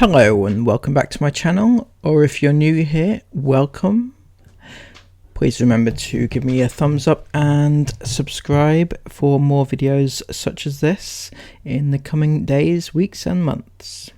Hello and welcome back to my channel, or if you're new here, welcome. Please remember to give me a thumbs up and subscribe for more videos such as this in the coming days, weeks and months.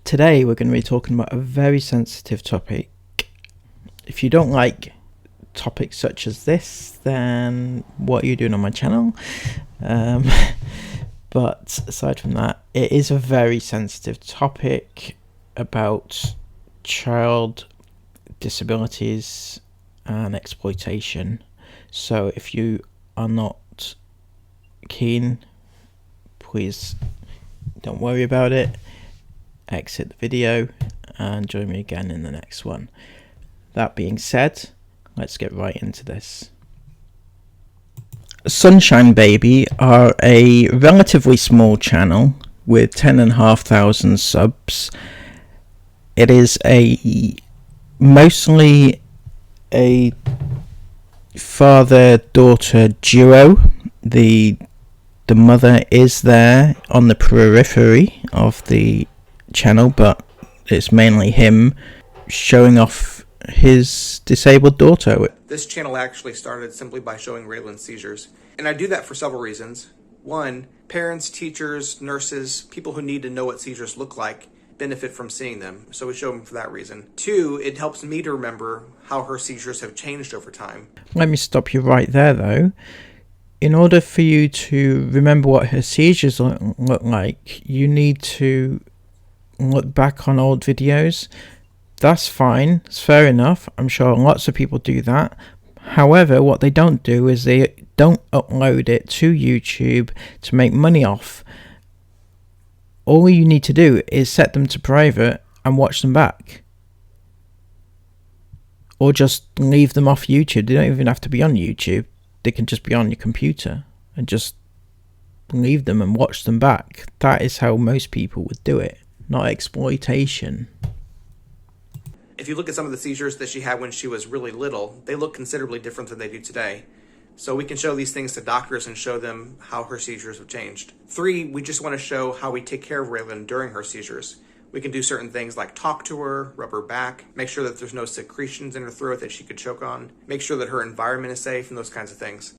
Today we're going to be talking about a very sensitive topic. If you don't like topics such as this, then what are you doing on my channel? But aside from that, it is a very sensitive topic about child disabilities and exploitation. So if you are not keen, please don't worry about it. Exit the video and join me again in the next one. That being said, let's get right into this. Sunshine Baby are a relatively small channel with 10,500 subs. It is mostly a father-daughter duo. The mother is there on the periphery of the channel, but it's mainly him showing off his disabled daughter. This channel actually started simply by showing Raylan's seizures. And I do that for several reasons. One, parents, teachers, nurses, people who need to know what seizures look like benefit from seeing them. So we show them for that reason. Two, it helps me to remember how her seizures have changed over time. Let me stop you right there though. In order for you to remember what her seizures look like, you need to look back on old videos. That's fine, it's fair enough. I'm sure lots of people do that. However, what they don't do is they don't upload it to YouTube to make money off. All you need to do is set them to private and watch them back. Or just leave them off YouTube. They don't even have to be on YouTube. They can just be on your computer and just leave them and watch them back. That is how most people would do it, not exploitation. If you look at some of the seizures that she had when she was really little, they look considerably different than they do today. So we can show these things to doctors and show them how her seizures have changed. Three, we just want to show how we take care of Raylan during her seizures. We can do certain things like talk to her, rub her back, make sure that there's no secretions in her throat that she could choke on, make sure that her environment is safe, and those kinds of things.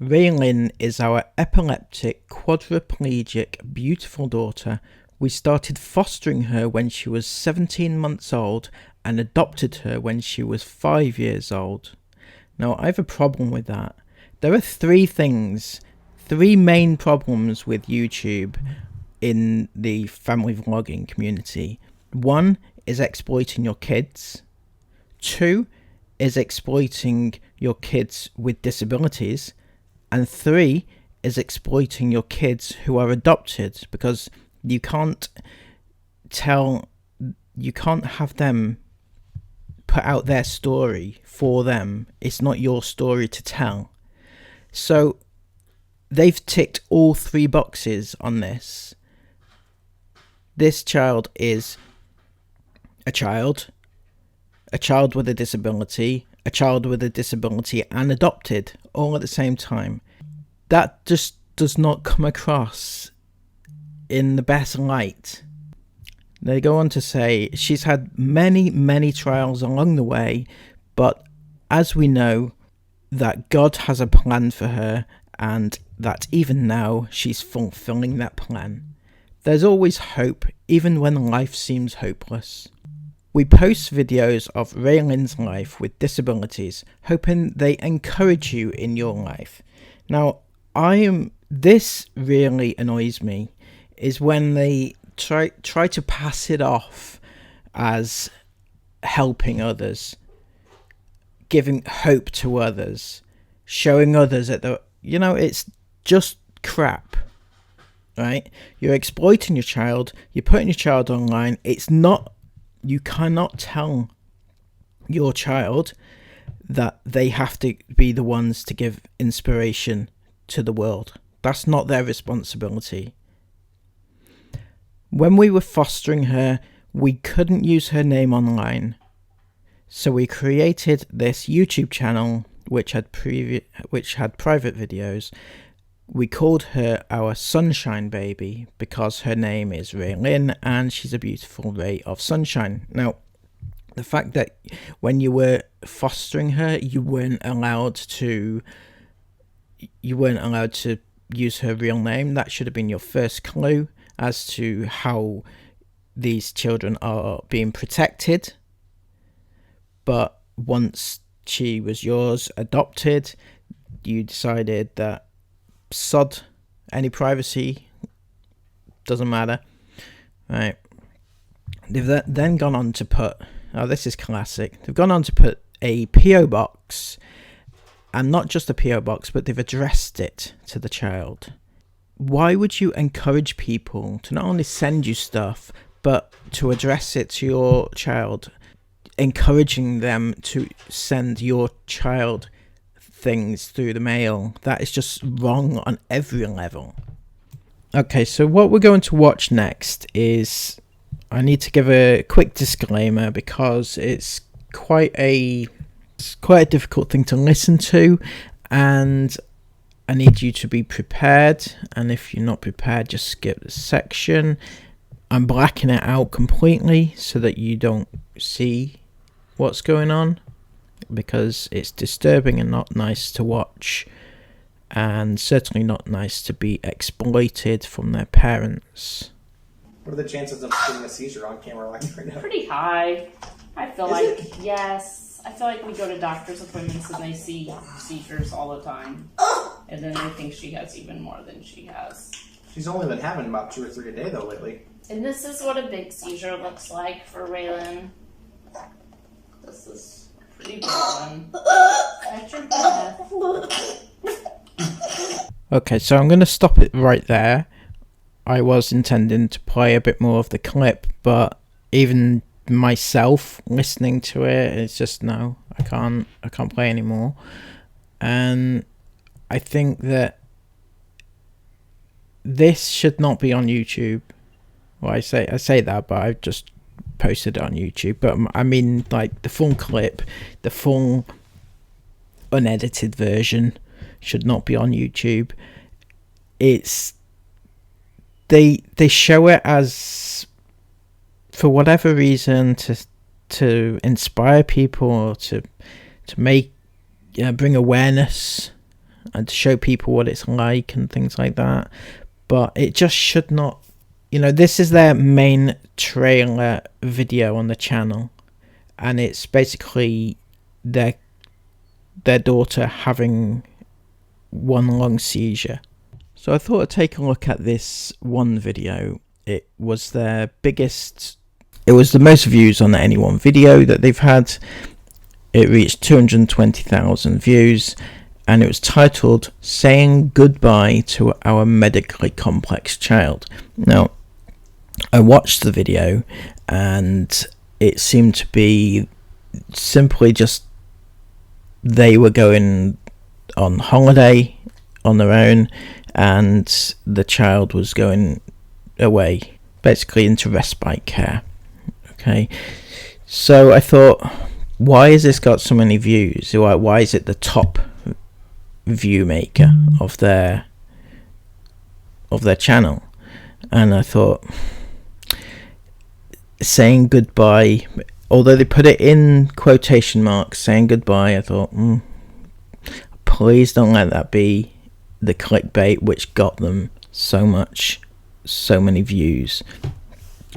Raylan is our epileptic, quadriplegic, beautiful daughter. We started fostering her when she was 17 months old and adopted her when she was 5 years old. Now, I have a problem with that. There are three main problems with YouTube in the family vlogging community. One is exploiting your kids. Two is exploiting your kids with disabilities. And three is exploiting your kids who are adopted, because you can't have them put out their story for them. It's not your story to tell. So they've ticked all three boxes on this. This child is a child with a disability, and adopted all at the same time. That just does not come across in the best light. They go on to say she's had many trials along the way, but as we know that God has a plan for her, and that even now she's fulfilling that plan. There's always hope, even when life seems hopeless. We post videos of Raylan's life with disabilities, hoping they encourage you in your life. Now, this really annoys me, is when they try to pass it off as helping others, giving hope to others, showing others that it's just crap, right? You're exploiting your child, you're putting your child online. You cannot tell your child that they have to be the ones to give inspiration to the world. That's not their responsibility. When we were fostering her, we couldn't use her name online. So we created this YouTube channel which had private videos, We called her our sunshine baby because her name is Raylin and she's a beautiful ray of sunshine. Now, the fact that when you were fostering her, you weren't allowed to use her real name. That should have been your first clue as to how these children are being protected. But once she was yours, adopted, you decided that sod any privacy, doesn't matter, right? They've then gone on to put, oh, this is classic, they've gone on to put a PO box, and not just a PO box, but they've addressed it to the child. Why would you encourage people to not only send you stuff, but to address it to your child, encouraging them to send your child things through the mail? That is just wrong on every level. Okay, so what we're going to watch next is, I need to give a quick disclaimer because it's quite a difficult thing to listen to, and I need you to be prepared, and if you're not prepared, just skip the section. I'm blacking it out completely so that you don't see what's going on, because it's disturbing and not nice to watch, and certainly not nice to be exploited from their parents. What are the chances of getting a seizure on camera like right now? Pretty high. I feel like, yes. I feel like we go to doctor's appointments and they see seizures all the time. And then they think she has even more than she has. She's only been having about 2 or 3 a day though lately. And this is what a big seizure looks like for Raylin. This is a pretty big one. Catch your breath. Okay, so I'm going to stop it right there. I was intending to play a bit more of the clip, but even myself listening to it, it's just no, I can't play anymore. And I think that this should not be on YouTube. Well, I say that, but I've just posted it on YouTube. But I mean, like, the full clip, the full unedited version should not be on YouTube. It's they show it as, for whatever reason, to inspire people, or to make bring awareness and to show people what it's like and things like that. But it just should not. This is their main trailer video on the channel, and it's basically their daughter having one long seizure. So I thought I'd take a look at this one video. It was their biggest, it was the most views on any one video that they've had. It reached 220,000 views, and it was titled "Saying Goodbye to Our Medically Complex Child." Now, I watched the video, and it seemed to be simply just they were going on holiday on their own, and the child was going away, basically into respite care. Okay, so I thought, why has this got so many views? Why is it the top view maker of their channel? And I thought, saying goodbye, although they put it in quotation marks, saying goodbye, I thought, please don't let that be the clickbait which got them so many views.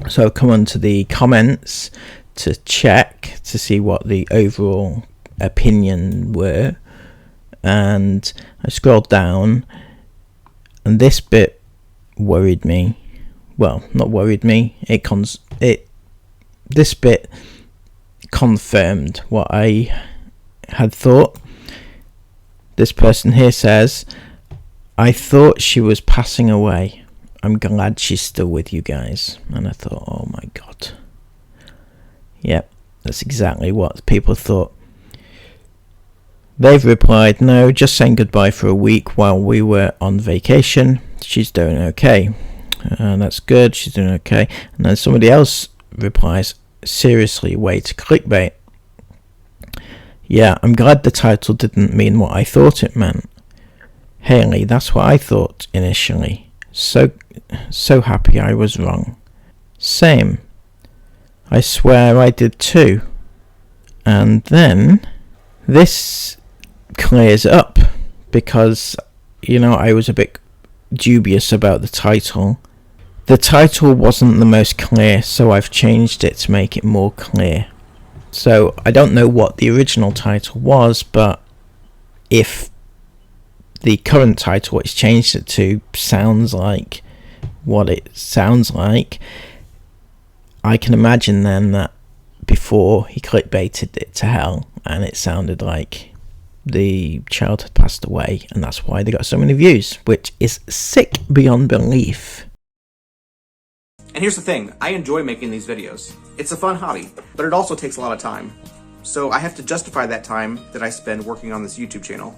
So I've come onto the comments to check to see what the overall opinion were, and I scrolled down, and this bit worried me. Well, not worried me. This bit confirmed what I had thought. This person here says, "I thought she was passing away. I'm glad she's still with you guys." And I thought, oh my god. Yep, that's exactly what people thought. They've replied, "No, just saying goodbye for a week while we were on vacation. She's doing okay." And that's good, she's doing okay. And then somebody else replies, "Seriously, way to clickbait. Yeah, I'm glad the title didn't mean what I thought it meant. Haley, that's what I thought initially. So happy I was wrong. Same. I swear I did too. And then this clears up because, I was a bit dubious about the title. The title wasn't the most clear, so I've changed it to make it more clear. So I don't know what the original title was, but if the current title it's changed it to sounds like what it sounds like, I can imagine then that before he clickbaited it to hell and it sounded like the child had passed away, and that's why they got so many views, which is sick beyond belief. And here's the thing, I enjoy making these videos. It's a fun hobby, but it also takes a lot of time. So I have to justify that time that I spend working on this YouTube channel.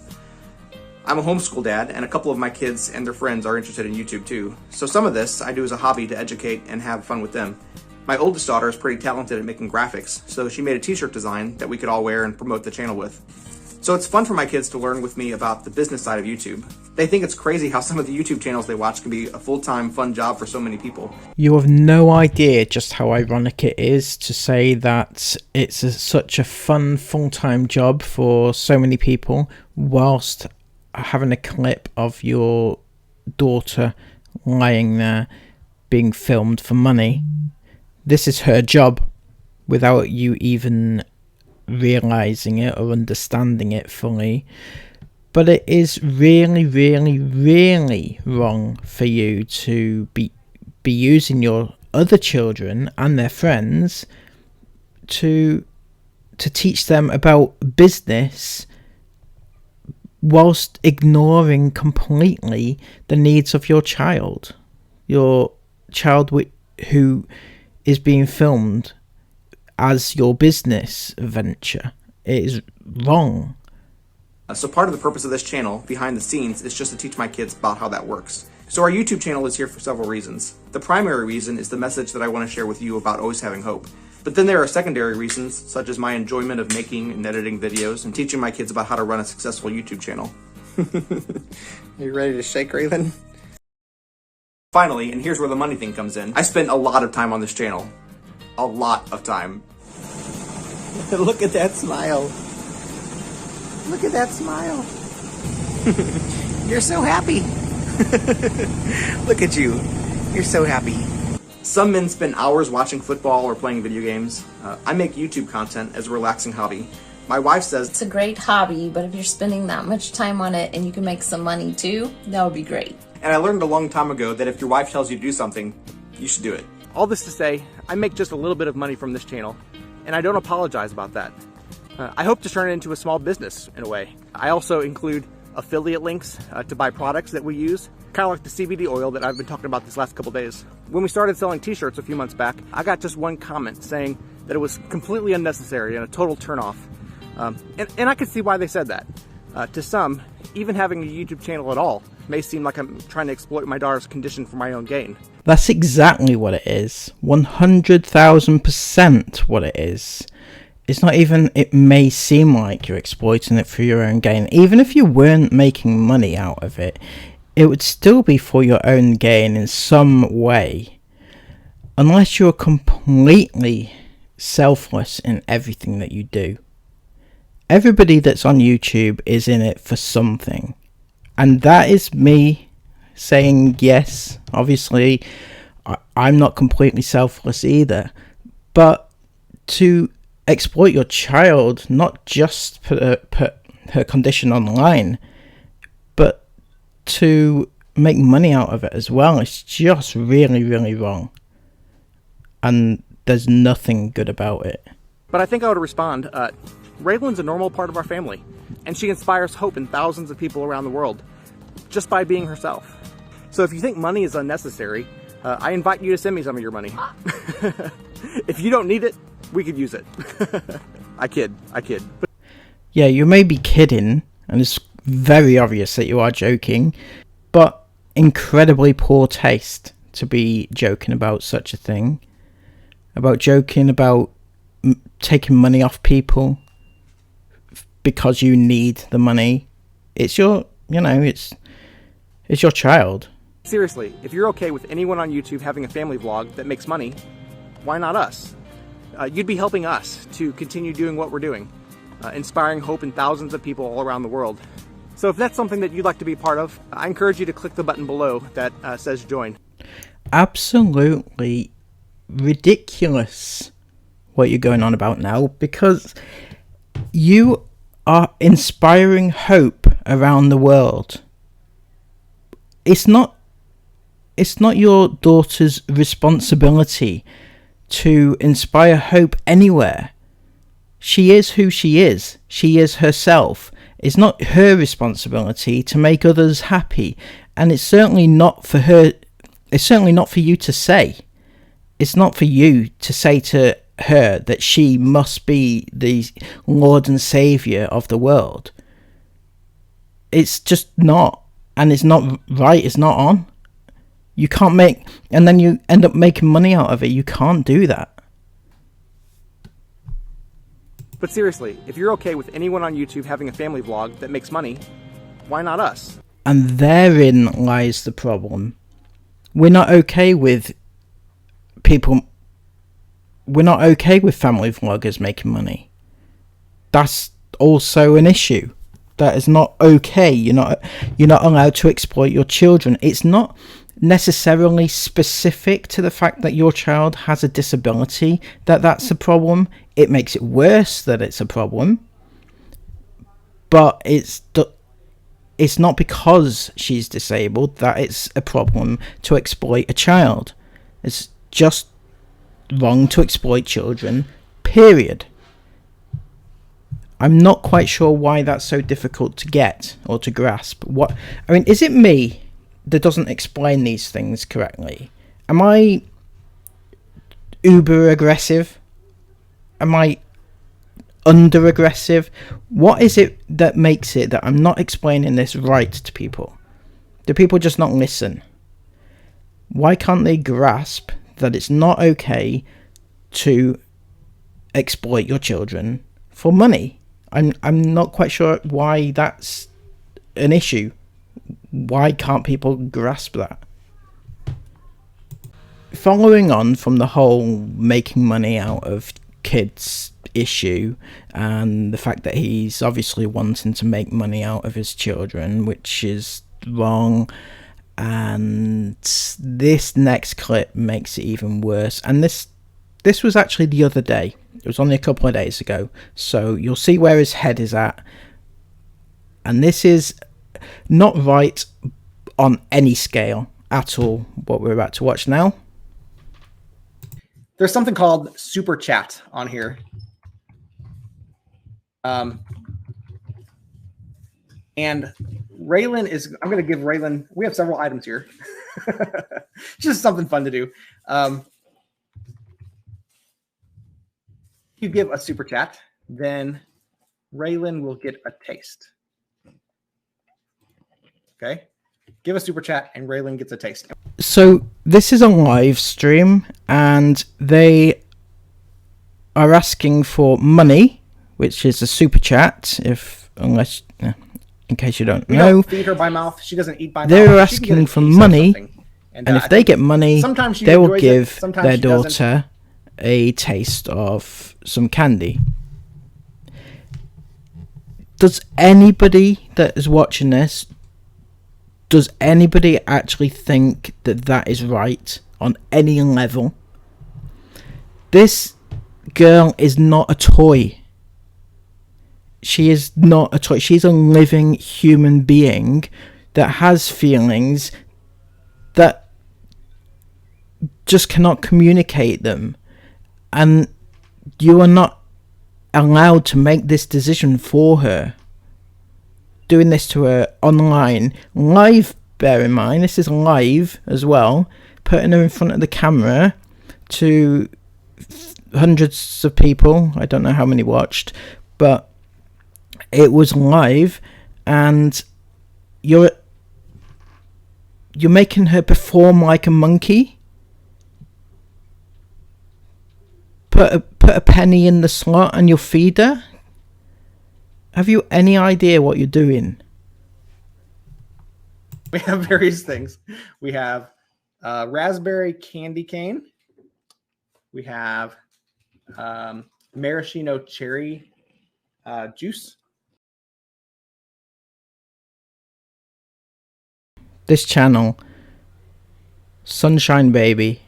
I'm a homeschool dad, and a couple of my kids and their friends are interested in YouTube too. So some of this I do as a hobby to educate and have fun with them. My oldest daughter is pretty talented at making graphics, so she made a t-shirt design that we could all wear and promote the channel with. So it's fun for my kids to learn with me about the business side of YouTube. They think it's crazy how some of the YouTube channels they watch can be a full-time fun job for so many people. You have no idea just how ironic it is to say that it's such a fun full-time job for so many people, whilst having a clip of your daughter lying there being filmed for money. This is her job without you even realizing it or understanding it fully. But it is really, really, really wrong for you to be using your other children and their friends to teach them about business whilst ignoring completely the needs of your child. Your child who is being filmed as your business venture. It is wrong. So part of the purpose of this channel, behind the scenes, is just to teach my kids about how that works. So our YouTube channel is here for several reasons. The primary reason is the message that I want to share with you about always having hope. But then there are secondary reasons, such as my enjoyment of making and editing videos and teaching my kids about how to run a successful YouTube channel. Are you ready to shake, Raven? Finally, and here's where the money thing comes in, I spend a lot of time on this channel. A lot of time. Look at that smile. Look at that smile. You're so happy. Look at you. You're so happy. Some men spend hours watching football or playing video games. I make YouTube content as a relaxing hobby. My wife says it's a great hobby, but if you're spending that much time on it and you can make some money too, that would be great. And I learned a long time ago that if your wife tells you to do something, you should do it. All this to say, I make just a little bit of money from this channel, and I don't apologize about that. I hope to turn it into a small business in a way. I also include affiliate links to buy products that we use, kind of like the CBD oil that I've been talking about these last couple days. When we started selling t-shirts a few months back, I got just one comment saying that it was completely unnecessary and a total turnoff. And I could see why they said that. To some, even having a YouTube channel at all may seem like I'm trying to exploit my daughter's condition for my own gain. That's exactly what it is. 100,000% what it is. It's not even, it may seem like you're exploiting it for your own gain. Even if you weren't making money out of it, it would still be for your own gain in some way. Unless you're completely selfless in everything that you do. Everybody that's on YouTube is in it for something. And that is me saying yes. Obviously, I'm not completely selfless either. But to exploit your child, not just put her condition online, but to make money out of it as well, it's just really, really wrong. And there's nothing good about it. But I think I would respond, Raylan's a normal part of our family, and she inspires hope in thousands of people around the world, just by being herself. So if you think money is unnecessary, I invite you to send me some of your money. If you don't need it, we could use it. I kid. Yeah, you may be kidding, and it's very obvious that you are joking, but incredibly poor taste to be joking about such a thing. About joking about taking money off people because you need the money. It's your, it's It's your child. Seriously, if you're okay with anyone on YouTube having a family vlog that makes money, why not us? You'd be helping us to continue doing what we're doing, inspiring hope in thousands of people all around the world. So if that's something that you'd like to be part of, I encourage you to click the button below that says join. Absolutely ridiculous what you're going on about now, because you are inspiring hope around the world. It's not your daughter's responsibility to inspire hope anywhere. She is who she is. She is herself. It's not her responsibility to make others happy, and it's certainly not for her. It's certainly not for you to say. It's not for you to say to her that she must be the Lord and Saviour of the world. It's just not, and it's not right. It's not on. You can't make, and then you end up making money out of it. You can't do that. But seriously, if you're okay with anyone on YouTube having a family vlog that makes money, why not us? And therein lies the problem. We're not okay with people. We're not okay with family vloggers making money. That's also an issue. That is not okay. You're not allowed to exploit your children. It's not necessarily specific to the fact that your child has a disability that's a problem. It makes it worse that it's a problem, but it's not because she's disabled that it's a problem to exploit a child. It's just wrong to exploit children, period. I'm not quite sure why that's so difficult to get or to grasp. Is it me that doesn't explain these things correctly? Am I uber aggressive? Am I under aggressive? What is it that makes it that I'm not explaining this right to people? Do people just not listen? Why can't they grasp that it's not okay to exploit your children for money? I'm not quite sure why that's an issue. Why can't people grasp that? Following on from the whole making money out of kids issue, and the fact that he's obviously wanting to make money out of his children, which is wrong, and this next clip makes it even worse. And this was actually the other day. It was only a couple of days ago, so you'll see where his head is at. And this is not right on any scale at all, what we're about to watch now. There's something called Super Chat on here. And Raylan is, I'm going to give Raylan, we have several items here. Just something fun to do. You give a Super Chat, then Raylan will get a taste. Okay? Give a Super Chat and Raylan gets a taste. So this is a live stream, and they are asking for money, which is a Super Chat, in case you don't know. Don't feed her by mouth. She doesn't eat by mouth. They're asking for money, and if they get money, they will give their daughter a taste of some candy. Does anybody that is watching this, does anybody actually think that that is right on any level? This girl is not a toy. She is not a toy. She's a living human being that has feelings that just cannot communicate them. And you are not allowed to make this decision for her. Doing this to her online, live, bear in mind, this is live as well, putting her in front of the camera to hundreds of people. I don't know how many watched, but it was live, and you're making her perform like a monkey. Put a penny in the slot and you'll feed her? Have you any idea what you're doing? We have various things. We have raspberry candy cane. We have maraschino cherry juice. This channel, Sunshine Baby,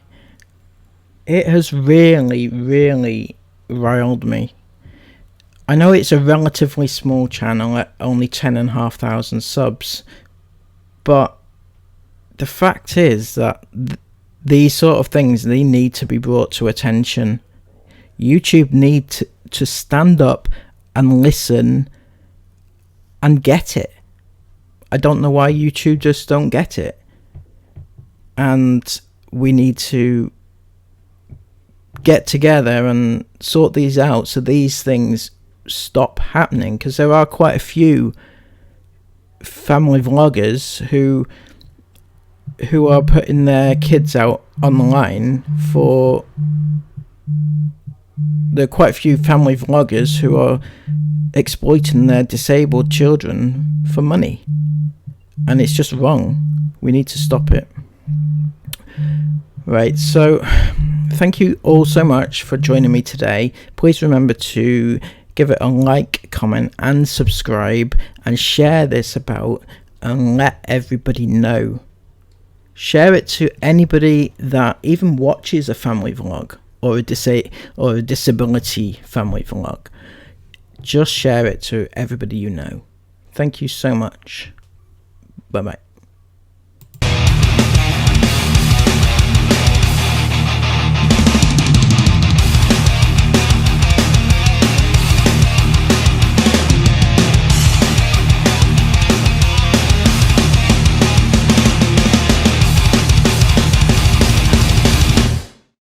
it has really, really riled me. I know it's a relatively small channel at only 10,500 subs, but the fact is that these sort of things, they need to be brought to attention. YouTube need to stand up and listen and get it. I don't know why YouTube just don't get it. And we need to get together and sort these out so these things stop happening, because there are quite a few family vloggers who are putting their kids out online for... There are quite a few family vloggers who are exploiting their disabled children for money, and it's just wrong. We need to stop it. Right, so thank you all so much for joining me today. Please remember to give it a like, comment and subscribe, and share this about and let everybody know. Share it to anybody that even watches a family vlog or a disability family vlog. Just share it to everybody you know. Thank you so much. Bye bye.